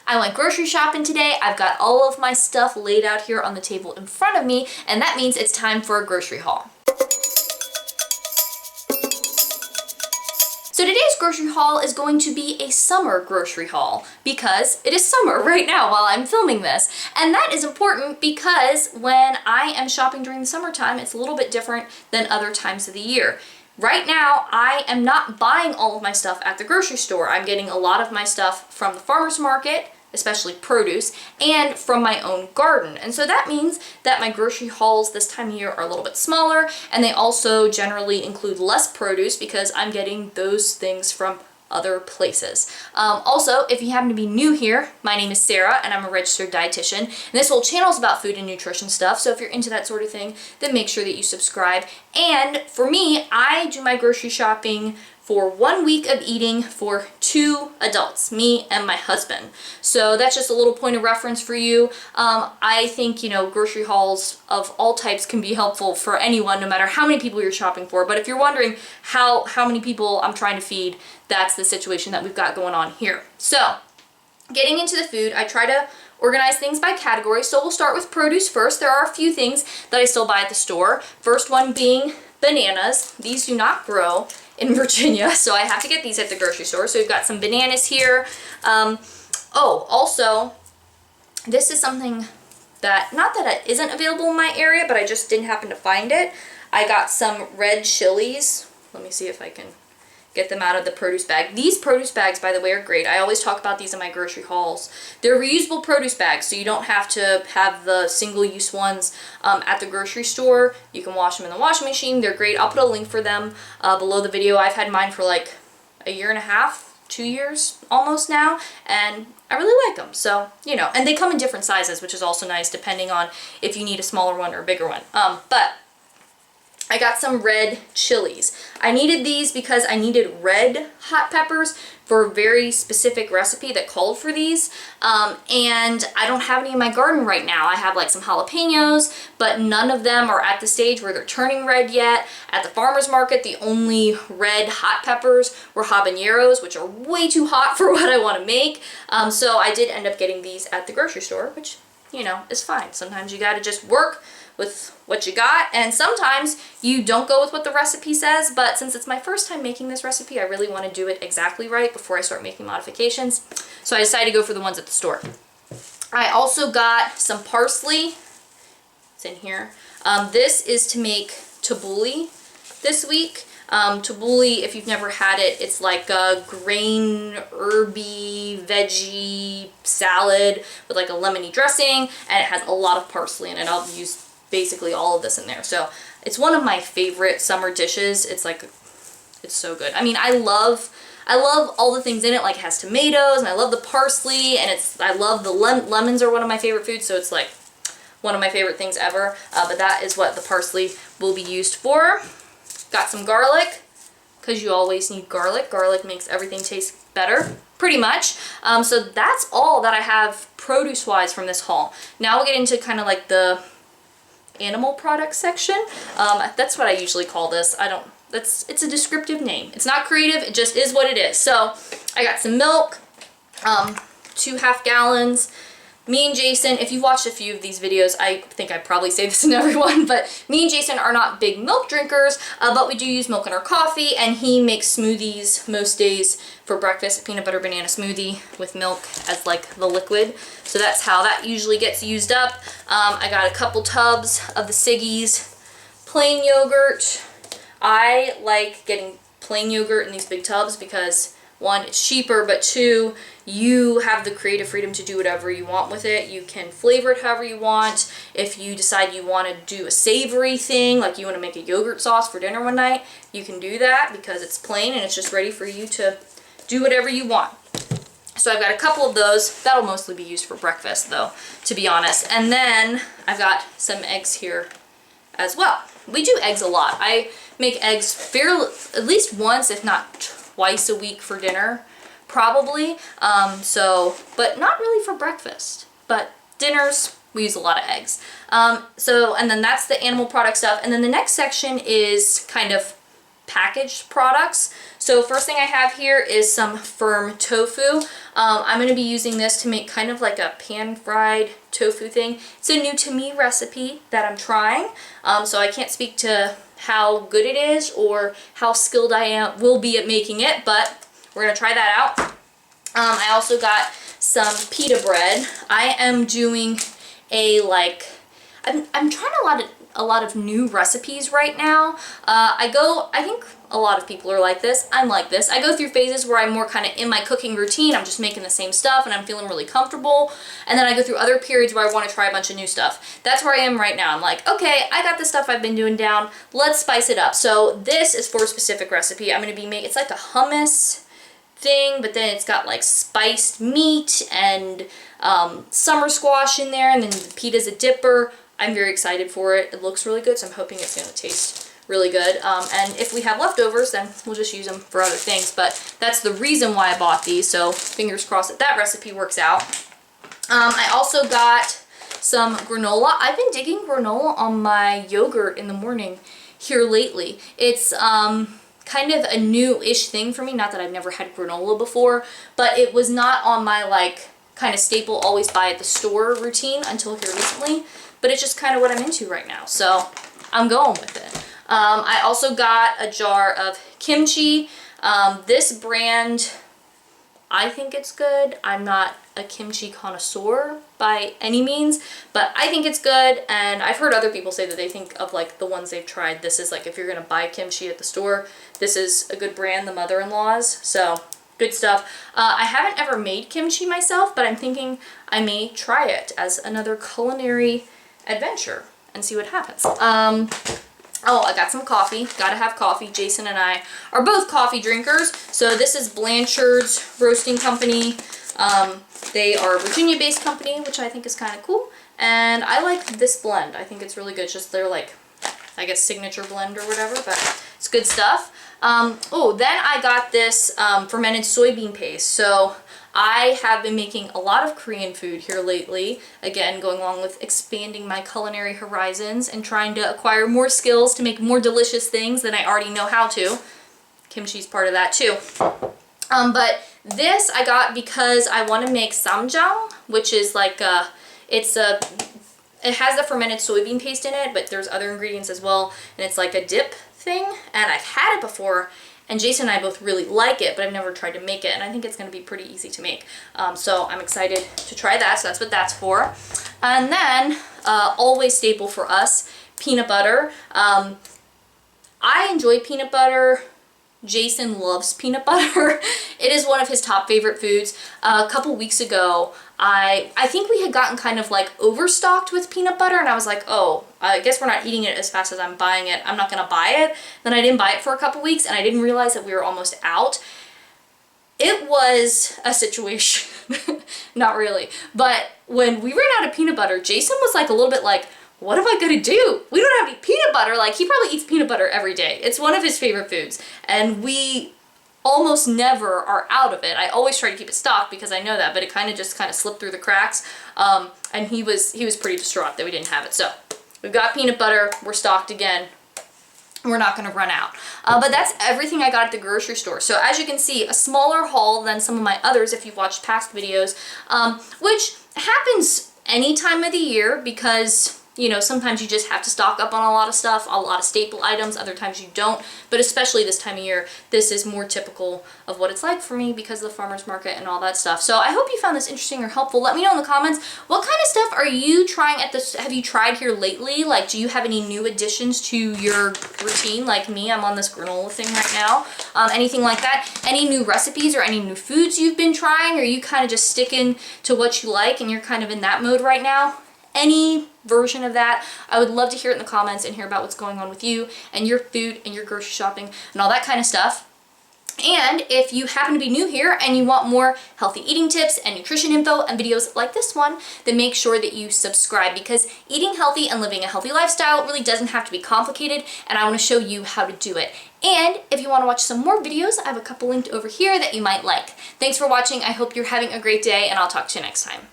I went grocery shopping today. I've got all of my stuff laid out here on the table in front of me, and that means it's time for a grocery haul. So today's grocery haul is going to be a summer grocery haul because it is summer right now while I'm filming this. And that is important because when I am shopping during the summertime, it's a little bit different than other times of the year. Right now, I am not buying all of my stuff at the grocery store. I'm getting a lot of my stuff from the farmer's market, especially produce, and from my own garden. And so that means that my grocery hauls this time of year are a little bit smaller, and they also generally include less produce because I'm getting those things from other places. Also, if you happen to be new here, my name is Sarah and I'm a registered dietitian. And this whole channel is about food and nutrition stuff, so if you're into that sort of thing, then make sure that you subscribe. And for me, I do my grocery shopping for 1 week of eating for 2 adults, me and my husband. So that's just a little point of reference for you. I think, grocery hauls of all types can be helpful for anyone, no matter how many people you're shopping for. But if you're wondering how many people I'm trying to feed, that's the situation that we've got going on here. So, getting into the food, I try to organize things by category. So we'll start with produce first. There are a few things that I still buy at the store. First one being bananas. These do not grow in Virginia, so I have to get these at the grocery store. So we've got some bananas here. Also, this is something that, not that it isn't available in my area, but I just didn't happen to find it. I got some red chilies. Let me see if I can get them out of the produce bag. These produce bags, by the way, are great. I always talk about these in my grocery hauls. They're reusable produce bags, so you don't have to have the single-use ones at the grocery store. You can wash them in the washing machine. They're great. I'll put a link for them below the video. I've had mine for like a year and a half, 2 years almost now, and I really like them. So, and they come in different sizes, which is also nice depending on if you need a smaller one or a bigger one. But I got some red chilies. I needed these because I needed red hot peppers for a very specific recipe that called for these. And I don't have any in my garden right now. I have like some jalapenos, but none of them are at the stage where they're turning red yet. At the farmer's market, the only red hot peppers were habaneros, which are way too hot for what I want to make. So I did end up getting these at the grocery store, which, is fine. Sometimes you gotta just work with what you got, and sometimes you don't go with what the recipe says, but since it's my first time making this recipe, I really want to do it exactly right before I start making modifications. So I decided to go for the ones at the store. I also got some parsley. It's in here. This is to make tabbouleh this week. Tabbouleh, if you've never had it, it's like a grain, herby, veggie salad with like a lemony dressing, and it has a lot of parsley in it. I'll use basically all of this in there. So it's one of my favorite summer dishes. It's so good. I mean, I love all the things in it. Like, it has tomatoes, and I love the parsley, and I love the lemons are one of my favorite foods, so it's like one of my favorite things ever. But that is what the parsley will be used for. Got some garlic, because you always need garlic. Garlic makes everything taste better, pretty much. So that's all that I have produce-wise from this haul. Now we'll get into kind of like the animal products section. That's what I usually call this. It's a descriptive name. It's not creative, it just is what it is. So I got some milk, 2 half gallons. Me and Jason, if you've watched a few of these videos, I think I probably say this in every one, but me and Jason are not big milk drinkers, but we do use milk in our coffee, and he makes smoothies most days for breakfast, a peanut butter banana smoothie with milk as like the liquid. So that's how that usually gets used up. I got a couple tubs of the Siggi's plain yogurt. I like getting plain yogurt in these big tubs because 1, it's cheaper, but 2, you have the creative freedom to do whatever you want with it. You can flavor it however you want. If you decide you want to do a savory thing, like you want to make a yogurt sauce for dinner one night, you can do that because it's plain and it's just ready for you to do whatever you want. So I've got a couple of those. That'll mostly be used for breakfast though, to be honest. And then I've got some eggs here as well. We do eggs a lot. I make eggs at least once, if not twice a week for dinner, probably. But not really for breakfast. But dinners, we use a lot of eggs. And then that's the animal product stuff. And then the next section is kind of packaged products. So first thing I have here is some firm tofu. I'm going to be using this to make kind of like a pan-fried tofu thing. It's a new to me recipe that I'm trying, so I can't speak to how good it is or how skilled I will be at making it, but we're going to try that out. I also got some pita bread. I am doing a I'm trying a lot of new recipes right now. I think a lot of people are like this. I'm like this. I go through phases where I'm more kind of in my cooking routine. I'm just making the same stuff and I'm feeling really comfortable. And then I go through other periods where I want to try a bunch of new stuff. That's where I am right now. I'm like, okay, I got the stuff I've been doing down. Let's spice it up. So this is for a specific recipe. I'm going to be making, it's like a hummus thing, but then it's got like spiced meat and summer squash in there, and then the pita's a dipper. I'm very excited for it. It looks really good, so I'm hoping it's going to taste really good. And if we have leftovers, then we'll just use them for other things. But that's the reason why I bought these, so fingers crossed that that recipe works out. I also got some granola. I've been digging granola on my yogurt in the morning here lately. It's kind of a new-ish thing for me. Not that I've never had granola before, but it was not on my like kind of staple always buy at the store routine until here recently. But it's just kind of what I'm into right now, so I'm going with it. I also got a jar of kimchi. This brand, I think it's good. I'm not a kimchi connoisseur by any means, but I think it's good, and I've heard other people say that they think of like the ones they've tried. This is like, if you're gonna buy kimchi at the store, this is a good brand, the mother-in-law's, so good stuff. I haven't ever made kimchi myself, but I'm thinking I may try it as another culinary adventure and see what happens. Oh, I got some coffee. Gotta have coffee. Jason and I are both coffee drinkers. So this is Blanchard's Roasting Company. They are a Virginia-based company, which I think is kind of cool. And I like this blend. I think it's really good. It's just their, like, I guess signature blend or whatever, but it's good stuff. Oh, then I got this fermented soybean paste. So I have been making a lot of Korean food here lately, again going along with expanding my culinary horizons and trying to acquire more skills to make more delicious things than I already know how to. Kimchi's part of that too. But this I got because I want to make samjang, which is like it has the fermented soybean paste in it, but there's other ingredients as well, and it's like a dip thing, and I've had it before. And Jason and I both really like it, but I've never tried to make it, and I think it's going to be pretty easy to make. So I'm excited to try that, so that's what that's for. And then, always staple for us, peanut butter. I enjoy peanut butter. Jason loves peanut butter. It is one of his top favorite foods. A couple weeks ago, I think we had gotten kind of like overstocked with peanut butter, and I was like, oh, I guess we're not eating it as fast as I'm buying it. I'm not gonna buy it. Then I didn't buy it for a couple weeks, and I didn't realize that we were almost out. It was a situation. Not really. But when we ran out of peanut butter, Jason was like a little bit like, what am I gonna do? We don't have any peanut butter. Like, he probably eats peanut butter every day. It's one of his favorite foods, and we almost never are out of it. I always try to keep it stocked because I know that, but it kind of slipped through the cracks. And he was pretty distraught that we didn't have it. So we've got peanut butter. We're stocked again. We're not going to run out. But that's everything I got at the grocery store. So as you can see, a smaller haul than some of my others if you've watched past videos, which happens any time of the year because, you know, sometimes you just have to stock up on a lot of stuff, a lot of staple items, other times you don't, but especially this time of year, this is more typical of what it's like for me because of the farmer's market and all that stuff. So I hope you found this interesting or helpful. Let me know in the comments, what kind of stuff are you trying at this, have you tried here lately? Like, do you have any new additions to your routine? Like me, I'm on this granola thing right now. Anything like that? Any new recipes or any new foods you've been trying? Or are you kind of just sticking to what you like and you're kind of in that mode right now? Any version of that, I would love to hear it in the comments and hear about what's going on with you and your food and your grocery shopping and all that kind of stuff. And if you happen to be new here and you want more healthy eating tips and nutrition info and videos like this one, then make sure that you subscribe, because eating healthy and living a healthy lifestyle really doesn't have to be complicated, and I want to show you how to do it. And if you want to watch some more videos, I have a couple linked over here that you might like. Thanks for watching. I hope you're having a great day, and I'll talk to you next time.